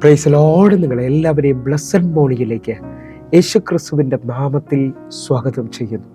Praise Lord. നിങ്ങളെ എല്ലാവരെയും blessed മോർണിംഗിലേക്ക് യേശുക്രിസ്തുവിൻ്റെ നാമത്തിൽ സ്വാഗതം ചെയ്യുന്നു.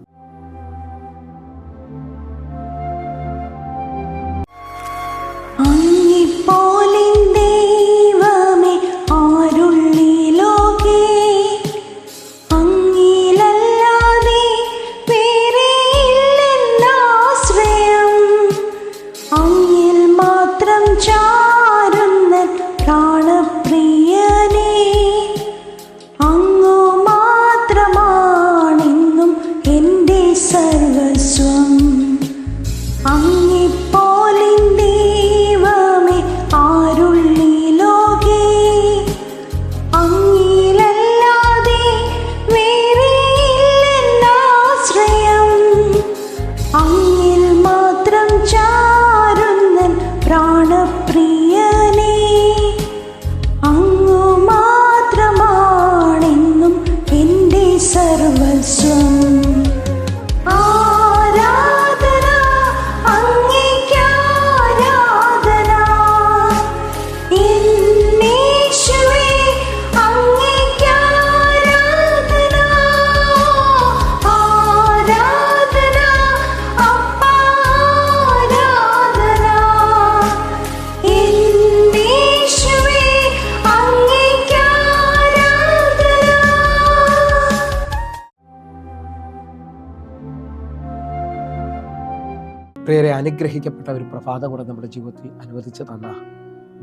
പ്രിയരെ, അനുഗ്രഹിക്കപ്പെട്ട ഒരു പ്രഭാതം കൂടെ നമ്മുടെ ജീവിതത്തിൽ അനുവദിച്ച് തന്ന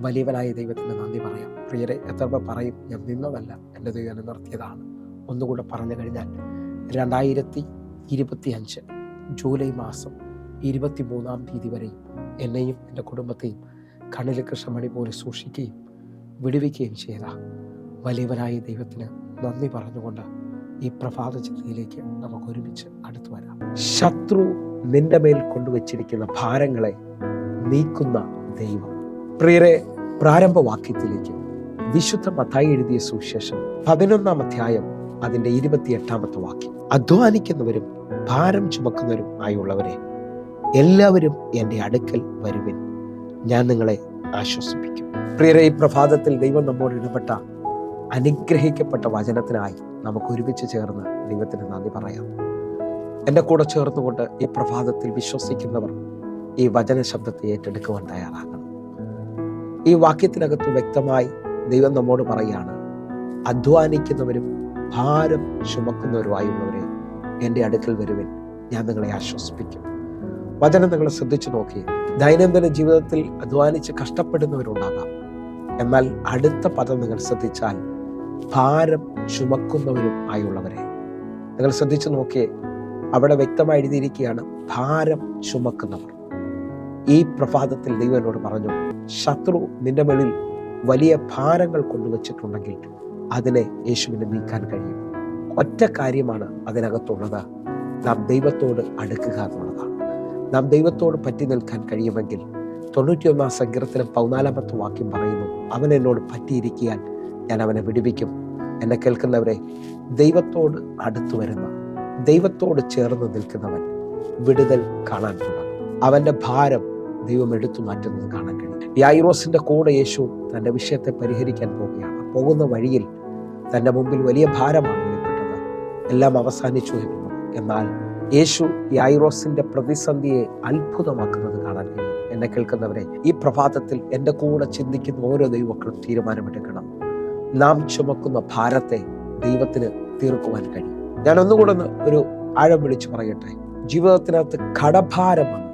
വലിയവനായ ദൈവത്തിന് നന്ദി പറയാം. പ്രിയരെ, എത്ര പറയും, ഞാൻ നിന്നതല്ല, എൻ്റെ ദൈവം എന്നെ നിർത്തിയതാണ്. ഒന്നുകൂടെ പറഞ്ഞു കഴിഞ്ഞാൽ 2025 ജൂലൈ മാസം 23-ാം തീയതി വരെയും എന്നെയും എൻ്റെ കുടുംബത്തെയും കണ്ണിലെ കൃഷ്ണമണി പോലെ സൂക്ഷിക്കുകയും വിടുവിക്കുകയും ചെയ്ത വലിയവനായ ദൈവത്തിന് നന്ദി പറഞ്ഞുകൊണ്ട് ഈ പ്രഭാത ചിന്തയിലേക്ക് നമുക്ക് ഒരുമിച്ച് അടുത്തു വരാം. ശത്രു നിന്റെ മേൽ കൊണ്ടുവച്ചിരിക്കുന്ന ഭാരങ്ങളെ നീക്കുന്ന ദൈവം. പ്രിയരെ, പ്രാരംഭവാക്യത്തിലേക്ക് വിശുദ്ധ മത്തായി എഴുതിയ സുവിശേഷം 11-ാം അധ്യായം അതിൻ്റെ 28-ാമത്തെ വാക്യം. അധ്വാനിക്കുന്നവരും ഭാരം ചുമക്കുന്നവരും ആയുള്ളവരെ എല്ലാവരും എൻ്റെ അടുക്കൽ വരുവിൻ, ഞാൻ നിങ്ങളെ ആശ്വസിപ്പിക്കും. പ്രിയരെ, ഈ പ്രഭാതത്തിൽ ദൈവം നമ്മോട് ഇടപെട്ട അനുഗ്രഹിക്കപ്പെട്ട വചനത്തിനായി നമുക്ക് ഒരുമിച്ച് ചേർന്ന് ദൈവത്തിന് നന്ദി പറയാം. എൻ്റെ കൂടെ ചേർന്നുകൊണ്ട് ഈ പ്രഭാതത്തിൽ വിശ്വസിക്കുന്നവർ ഈ വചന ശബ്ദത്തെ ഏറ്റെടുക്കുവാൻ തയ്യാറാകണം. ഈ വാക്യത്തിനകത്ത് വ്യക്തമായി ദൈവം നമ്മോട് പറയുകയാണ്, അധ്വാനിക്കുന്നവരും ഭാരം ചുമക്കുന്നവരുമായുള്ളവരെ എൻ്റെ അടുക്കൽ വരുവിൻ, ഞാൻ നിങ്ങളെ ആശ്വസിപ്പിക്കും. വചനം നിങ്ങൾ ശ്രദ്ധിച്ചു നോക്കി. ദൈനംദിന ജീവിതത്തിൽ അധ്വാനിച്ച് കഷ്ടപ്പെടുന്നവരുണ്ടാകാം. എന്നാൽ അടുത്ത പദം നിങ്ങൾ ശ്രദ്ധിച്ചാൽ ഭാരം ചുമക്കുന്നവരും ആയുള്ളവരെ. നിങ്ങൾ ശ്രദ്ധിച്ചു നോക്കിയേ, അവിടെ വ്യക്തമായി എഴുതിയിരിക്കുകയാണ് ഭാരം ചുമക്കുന്നവർ. ഈ പ്രഭാതത്തിൽ ദൈവം എന്നോട് പറഞ്ഞു, ശത്രു നിന്റെ മേളിൽ വലിയ ഭാരങ്ങൾ കൊണ്ടുവച്ചിട്ടുണ്ടെങ്കിൽ അതിനെ യേശുവിനെ നീക്കാൻ കഴിയും. ഒറ്റ കാര്യമാണ് അതിനകത്തുള്ളത്, നാം ദൈവത്തോട് അടുക്കുക എന്നുള്ളതാണ്. നാം ദൈവത്തോട് പറ്റി നിൽക്കാൻ കഴിയുമെങ്കിൽ 91-ാം സങ്കീർത്തനം 14-ാമത്തെ വാക്യം പറയുന്നു, അവൻ എന്നോട് പറ്റിയിരിക്കാൻ ഞാൻ അവനെ വിടുവിക്കും. എന്നെ കേൾക്കുന്നവരെ, ദൈവത്തോട് അടുത്തു വരുന്ന, ദൈവത്തോട് ചേർന്ന് നിൽക്കുന്നവൻ വിടുതൽ കാണാൻ തുടങ്ങും. അവൻ്റെ ഭാരം ദൈവം എടുത്തു മാറ്റുന്നത് കാണാൻ കഴിയും. യായിറോസിന്റെ കൂടെ യേശു തൻ്റെ വിഷയത്തെ പരിഹരിക്കാൻ പോവുകയാണ്. പോകുന്ന വഴിയിൽ തൻ്റെ മുമ്പിൽ വലിയ ഭാരമാണ് വെളിപ്പെട്ടത്. എല്ലാം അവസാനിച്ചു എന്നു. എന്നാൽ യേശു യായിറോസിന്റെ പ്രതിസന്ധിയെ അത്ഭുതമാക്കുന്നത് കാണാൻ കഴിയും. എന്നെ കേൾക്കുന്നവരെ, ഈ പ്രഭാതത്തിൽ എൻ്റെ കൂടെ ചിന്തിക്കുന്ന ഓരോ ദൈവമക്കളും തീരുമാനമെടുക്കണം. നാം ചുമക്കുന്ന ഭാരത്തെ ദൈവത്തിന് തീർക്കുവാൻ കഴിയും. ഞാൻ ഒന്നുകൂടെ ഒരു ആഴം വിളിച്ചു പറയട്ടെ. ജീവിതത്തിനകത്ത് കടഭാരമാണ്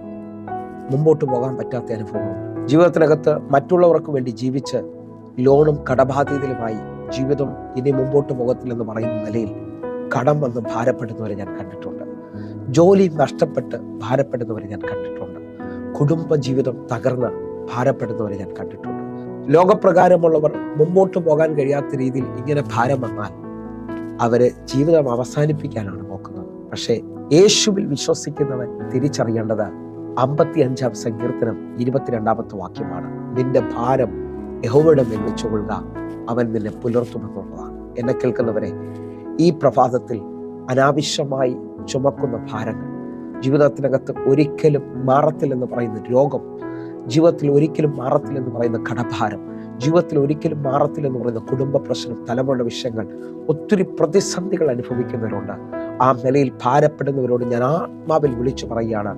മുമ്പോട്ട് പോകാൻ പറ്റാത്ത അനുഭവമാണ്. ജീവിതത്തിനകത്ത് മറ്റുള്ളവർക്ക് വേണ്ടി ജീവിച്ച് ലോണും കടബാധ്യതയിലുമായി ജീവിതം ഇനി മുമ്പോട്ട് പോകത്തില്ലെന്ന് പറയുന്ന നിലയിൽ കടം വന്ന് ഭാരപ്പെടുന്നവരെ ഞാൻ കണ്ടിട്ടുണ്ട്. ജോലി നഷ്ടപ്പെട്ട് ഭാരപ്പെടുന്നവരെ ഞാൻ കണ്ടിട്ടുണ്ട്. കുടുംബ ജീവിതം തകർന്ന് ഭാരപ്പെടുന്നവരെ ഞാൻ കണ്ടിട്ടുണ്ട്. ലോകപ്രകാരമുള്ളവർ മുമ്പോട്ട് പോകാൻ കഴിയാത്ത രീതിയിൽ ഇങ്ങനെ ഭാരം വന്നാൽ അവര് ജീവിതം അവസാനിപ്പിക്കാനാണ് നോക്കുന്നത്. പക്ഷേ യേശുവിൽ വിശ്വസിക്കുന്നവൻ തിരിച്ചറിയേണ്ടത് 55-ാം സങ്കീർത്തനം 22-ാമത്തെ വാക്യമാണ്. നിന്റെ ഭാരം യഹോവയുടെ മേൽ വെച്ചുകൊള്ളുക, അവൻ നിന്നെ പുലർത്തുമെന്നുള്ളതാണ്. എന്നെ കേൾക്കുന്നവരെ, ഈ പ്രഭാതത്തിൽ അനാവശ്യമായി ചുമക്കുന്ന ഭാരങ്ങൾ, ജീവിതത്തിനകത്ത് ഒരിക്കലും മാറത്തില്ലെന്ന് പറയുന്ന രോഗം, ജീവിതത്തിൽ ഒരിക്കലും മാറത്തില്ലെന്ന് പറയുന്ന കടഭാരം, ജീവിതത്തിൽ ഒരിക്കലും മാറത്തില്ലെന്ന് പറയുന്ന കുടുംബ പ്രശ്നം, തലമുറ വിഷയങ്ങൾ, ഒത്തിരി പ്രതിസന്ധികൾ അനുഭവിക്കുന്നവരുണ്ട്. ആ നിലയിൽ ഭാരപ്പെടുന്നവരോട് ഞാൻ ആത്മാവിൽ വിളിച്ചു പറയുകയാണ്,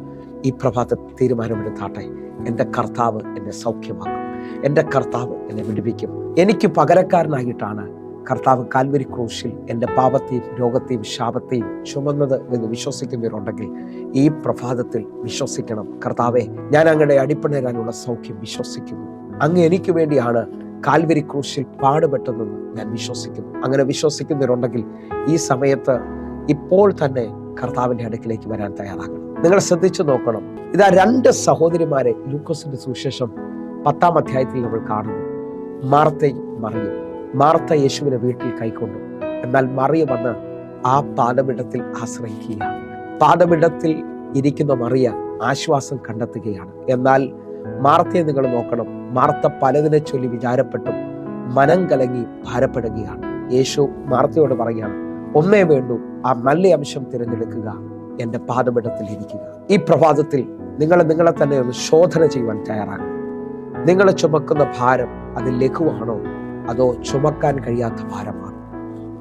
ഈ പ്രഭാത തീരുമാനമെടുത്താട്ടെ. എൻ്റെ കർത്താവ് എന്നെ സൗഖ്യമാക്കും, എൻ്റെ കർത്താവ് എന്നെ വിടുവിക്കും. എനിക്ക് പകരക്കാരനായിട്ടാണ് കർത്താവ് കാൽവരി ക്രൂശിൽ എൻ്റെ പാപത്തെയും രോഗത്തെയും ശാപത്തെയും ചുമന്നത് എന്ന് വിശ്വസിക്കുന്നവരുണ്ടെങ്കിൽ ഈ പ്രഭാതത്തിൽ വിശ്വസിക്കണം. കർത്താവെ, ഞാൻ അങ്ങയുടെ അടിപ്പണരാനുള്ള സൗഖ്യം വിശ്വസിക്കുന്നു. അങ്ങ് എനിക്ക് വേണ്ടിയാണ് കാൽവരി ക്രൂശിൽ പാടുപെട്ടതെന്ന് ഞാൻ വിശ്വസിക്കുന്നു. അങ്ങനെ വിശ്വസിക്കുന്നവരുണ്ടെങ്കിൽ ഈ സമയത്ത് ഇപ്പോൾ തന്നെ കർത്താവിൻ്റെ അടുക്കിലേക്ക് വരാൻ തയ്യാറാകണം. നിങ്ങൾ ശ്രദ്ധിച്ചു നോക്കണം. ഇതാ 2 സഹോദരിമാരെ ലൂക്കോസിന്റെ സുവിശേഷം 10-ാം അധ്യായത്തിൽ നമ്മൾ കാണുന്നു. മാർത്തയും മറിയും. മാർത്ത യേശുവിനെ വീട്ടിൽ കൈക്കൊണ്ടു. എന്നാൽ മറിയ വന്ന് ആ പാദപീഠത്തിൽ ആശ്രയിക്കുകയാണ്. പാദപീഠത്തിൽ ഇരിക്കുന്ന മറിയ ആശ്വാസം കണ്ടെത്തുകയാണ്. എന്നാൽ മാർത്തയെ നിങ്ങൾ നോക്കണം. മാർത്ത പലതിനെ ചൊല്ലി വിചാരപ്പെട്ടും മനം കലങ്ങി ഭാരപ്പെടുകയാണ്. യേശു മാർത്തയോട് പറയുകയാണ്, ഒന്നേ വേണ്ടൂ, ആ നല്ല അംശം തിരഞ്ഞെടുക്കുക, എൻ്റെ പാദപീഠത്തിൽ ഇരിക്കുക. ഈ പ്രഭാതത്തിൽ നിങ്ങളെ തന്നെ ഒന്ന് ശോധന ചെയ്യുവാൻ തയ്യാറാകണം. നിങ്ങൾ ചുമക്കുന്ന ഭാരം അത് ലഘുവാണോ, അതോ ചുമക്കാൻ കഴിയാത്ത ഭാരമാണ്,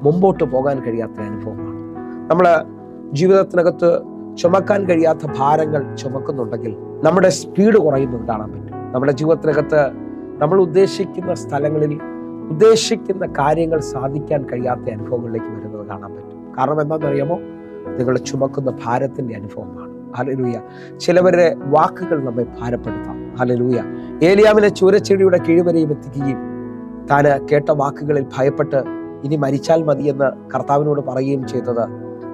മുമ്പോട്ട് പോകാൻ കഴിയാത്ത അനുഭവമാണ്? നമ്മൾ ജീവിതത്തിനകത്ത് ചുമക്കാൻ കഴിയാത്ത ഭാരങ്ങൾ ചുമക്കുന്നുണ്ടെങ്കിൽ നമ്മുടെ സ്പീഡ് കുറയുന്നത് കാണാൻ പറ്റും. നമ്മുടെ ജീവിതത്തിനകത്ത് നമ്മൾ ഉദ്ദേശിക്കുന്ന സ്ഥലങ്ങളിൽ ഉദ്ദേശിക്കുന്ന കാര്യങ്ങൾ സാധിക്കാൻ കഴിയാത്ത അനുഭവങ്ങളിലേക്ക് വരുന്നത് കാണാൻ പറ്റും. കാരണം എന്താണെന്നറിയാമോ? നിങ്ങൾ ചുമക്കുന്ന ഭാരത്തിന്റെ അനുഭവമാണ്. ഹല്ലേലൂയ. ചിലവരുടെ വാക്കുകൾ നമ്മെ ഭാരപ്പെടുത്താം. ഹല്ലേലൂയ. ഏലിയാവിനെ ചൂരച്ചെടിയുടെ കീഴ്വരെയും എത്തിക്കുകയും താന് കേട്ട വാക്കുകളിൽ ഭയപ്പെട്ട് ഇനി മരിച്ചാൽ മതിയെന്ന് കർത്താവിനോട് പറയുകയും ചെയ്തത്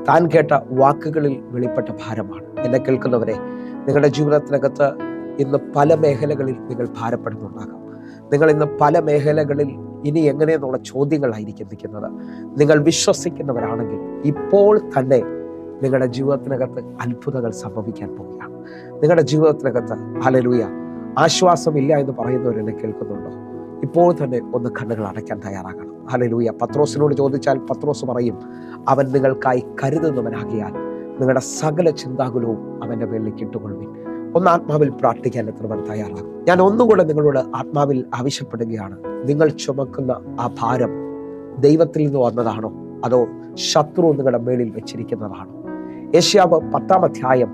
താൻ കേട്ട വാക്കുകളിൽ വെളിപ്പെട്ട ഭാരമാണ്. എന്നെ കേൾക്കുന്നവരെ, നിങ്ങളുടെ ജീവിതത്തിനകത്ത് ഇന്ന് പല മേഖലകളിൽ നിങ്ങൾ ഭാരപ്പെടുന്നുണ്ടാകാം. നിങ്ങൾ ഇന്ന് പല മേഖലകളിൽ ഇനി എങ്ങനെയെന്നുള്ള ചോദ്യങ്ങളായിരിക്കും നിൽക്കുന്നത്. നിങ്ങൾ വിശ്വസിക്കുന്നവരാണെങ്കിൽ ഇപ്പോൾ തന്നെ നിങ്ങളുടെ ജീവിതത്തിനകത്ത് അത്ഭുതങ്ങൾ സംഭവിക്കാൻ പോവുകയാണ്. നിങ്ങളുടെ ജീവിതത്തിനകത്ത് ഹല്ലേലൂയ ആശ്വാസമില്ല എന്ന് പറയുന്നവരെന്നെ കേൾക്കുന്നുണ്ടോ? ഇപ്പോൾ തന്നെ ഒന്ന് കണ്ണുകൾ അടയ്ക്കാൻ തയ്യാറാകണം. ഹല്ലേലൂയ. പത്രോസിനോട് ചോദിച്ചാൽ പത്രോസ് പറയും, അവൻ നിങ്ങൾക്കായി കരുതുന്നവനാകിയാൽ നിങ്ങളുടെ സകല ചിന്താകുലവും അവൻ്റെ മേലിലേക്ക് ഇട്ടുകൊള്ളുവിൻ. ഒന്ന് ആത്മാവിൽ പ്രാർത്ഥിക്കാൻ എത്രവർ തയ്യാറാകും? ഞാൻ ഒന്നുകൂടെ നിങ്ങളോട് ആത്മാവിൽ ആവശ്യപ്പെടുകയാണ്. നിങ്ങൾ ചുമക്കുന്ന ആ ഭാരം ദൈവത്തിൽ നിന്ന് വന്നതാണോ, അതോ ശത്രു നിങ്ങളുടെ മേളിൽ വെച്ചിരിക്കുന്നതാണോ? യെശയ്യാവ് 10-ാം അധ്യായം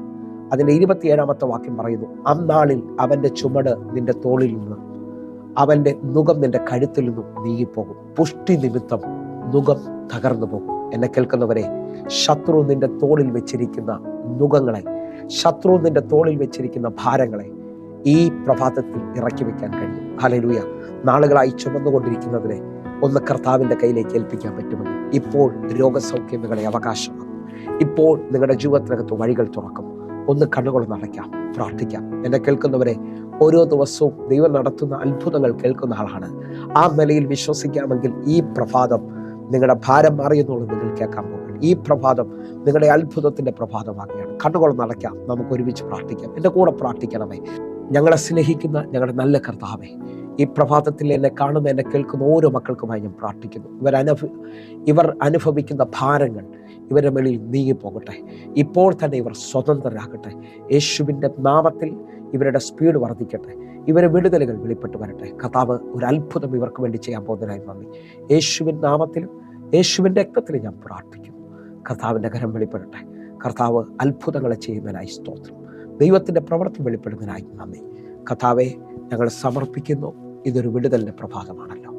അതിന്റെ 27-ാമത്തെ വാക്യം പറയുന്നു, അന്നാളിൽ അവന്റെ ചുമട് നിന്റെ തോളിൽ നിന്ന്, അവന്റെ നുകം നിന്റെ കഴുത്തിൽ നിന്നും നീങ്ങിപ്പോകും. പുഷ്ടി നിമിത്തം നുകം തകർന്നു പോകും. എന്നെ കേൾക്കുന്നവരെ, ശത്രു നിന്റെ തോളിൽ വെച്ചിരിക്കുന്ന നുകങ്ങളെ, ശത്രു നിന്റെ തോളിൽ വെച്ചിരിക്കുന്ന ഭാരങ്ങളെ ഈ പ്രഭാതത്തിൽ ഇറക്കി വെക്കാൻ കഴിയും. ഹല്ലേലൂയ. നാളുകളായി ചുമന്നുകൊണ്ടിരിക്കുന്നതിനെ ഒന്ന് കർത്താവിന്റെ കയ്യിലേക്ക് ഏൽപ്പിക്കാൻ പറ്റുമെങ്കിൽ ഇപ്പോൾ രോഗസൗഖ്യം നിങ്ങളെ അവകാശമാകും. ഇപ്പോൾ നിങ്ങളുടെ ജീവിതത്തിനകത്ത് വഴികൾ തുറക്കും. ഒന്ന് കണ്ണുകൾ നടക്കാം, പ്രാർത്ഥിക്കാം. എന്നെ കേൾക്കുന്നവരെ, ഓരോ ദിവസവും ദൈവം നടത്തുന്ന അത്ഭുതങ്ങൾ കേൾക്കുന്ന ആളാണ്. ആ നിലയിൽ വിശ്വസിക്കാമെങ്കിൽ ഈ പ്രഭാതം നിങ്ങളുടെ ഭാരം മാറിയെന്നുള്ളത് നിങ്ങൾ കേൾക്കാൻ പോകും. ഈ പ്രഭാതം നിങ്ങളുടെ അത്ഭുതത്തിന്റെ പ്രഭാതമാകുകയാണ്. കണ്ണുകൾ നടക്കാം, നമുക്ക് ഒരുമിച്ച് പ്രാർത്ഥിക്കാം. എൻ്റെ കൂടെ പ്രാർത്ഥിക്കണമേ. ഞങ്ങളെ സ്നേഹിക്കുന്ന ഞങ്ങളുടെ നല്ല കർത്താവേ, ഈ പ്രഭാതത്തിൽ എന്നെ കാണുന്ന എന്നെ കേൾക്കുന്ന ഓരോ മക്കൾക്കുമായി ഞാൻ പ്രാർത്ഥിക്കുന്നു. ഇവർ അനുഭവിക്കുന്ന ഭാരങ്ങൾ ഇവരുടെ മേളിൽ നീങ്ങിപ്പോകട്ടെ. ഇപ്പോൾ തന്നെ ഇവർ സ്വതന്ത്രരാകട്ടെ. യേശുവിൻ്റെ നാമത്തിൽ ഇവരുടെ സ്പീഡ് വർദ്ധിക്കട്ടെ. ഇവരെ വിടുതലുകൾ വെളിപ്പെട്ട് വരട്ടെ. കർത്താവ് ഒരു അത്ഭുതം ഇവർക്ക് വേണ്ടി ചെയ്യാൻ പോകുന്നതിനായി നന്ദി. യേശുവിൻ്റെ നാമത്തിലും യേശുവിൻ്റെ രക്തത്തിലും ഞാൻ പ്രാർത്ഥിക്കുന്നു. കർത്താവിൻ്റെ കരം വെളിപ്പെടട്ടെ. കർത്താവ് അത്ഭുതങ്ങളെ ചെയ്യുന്നതിനായി സ്തോത്രം. ദൈവത്തിൻ്റെ പ്രവൃത്തി വെളിപ്പെടുന്നതിനായി നന്ദി. കർത്താവെ, ഞങ്ങൾ സമർപ്പിക്കുന്നു. ഇതൊരു വിടുതലിൻ്റെ പ്രഭാതമാണല്ലോ.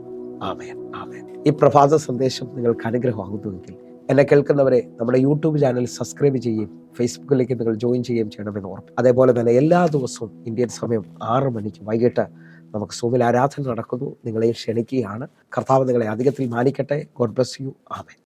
ആമേൻ, ആമേൻ. ഈ പ്രഭാത സന്ദേശം നിങ്ങൾക്ക് അനുഗ്രഹമാകുന്നുവെങ്കിൽ എന്നെ കേൾക്കുന്നവരെ നമ്മുടെ യൂട്യൂബ് ചാനൽ സബ്സ്ക്രൈബ് ചെയ്യുകയും ഫേസ്ബുക്കിലേക്ക് നിങ്ങൾ ജോയിൻ ചെയ്യുകയും ചെയ്യണമെന്ന് ഓർക്കും. അതേപോലെ തന്നെ എല്ലാ ദിവസവും ഇന്ത്യൻ സമയം 6 മണിക്ക് വൈകിട്ട് നമുക്ക് സൂമിൽ ആരാധന നടക്കുന്നു. നിങ്ങളെ ക്ഷണിക്കുകയാണ്. കർത്താവ് നിങ്ങളെ അധികത്തിൽ മാനിക്കട്ടെ. God bless you. ആമേൻ.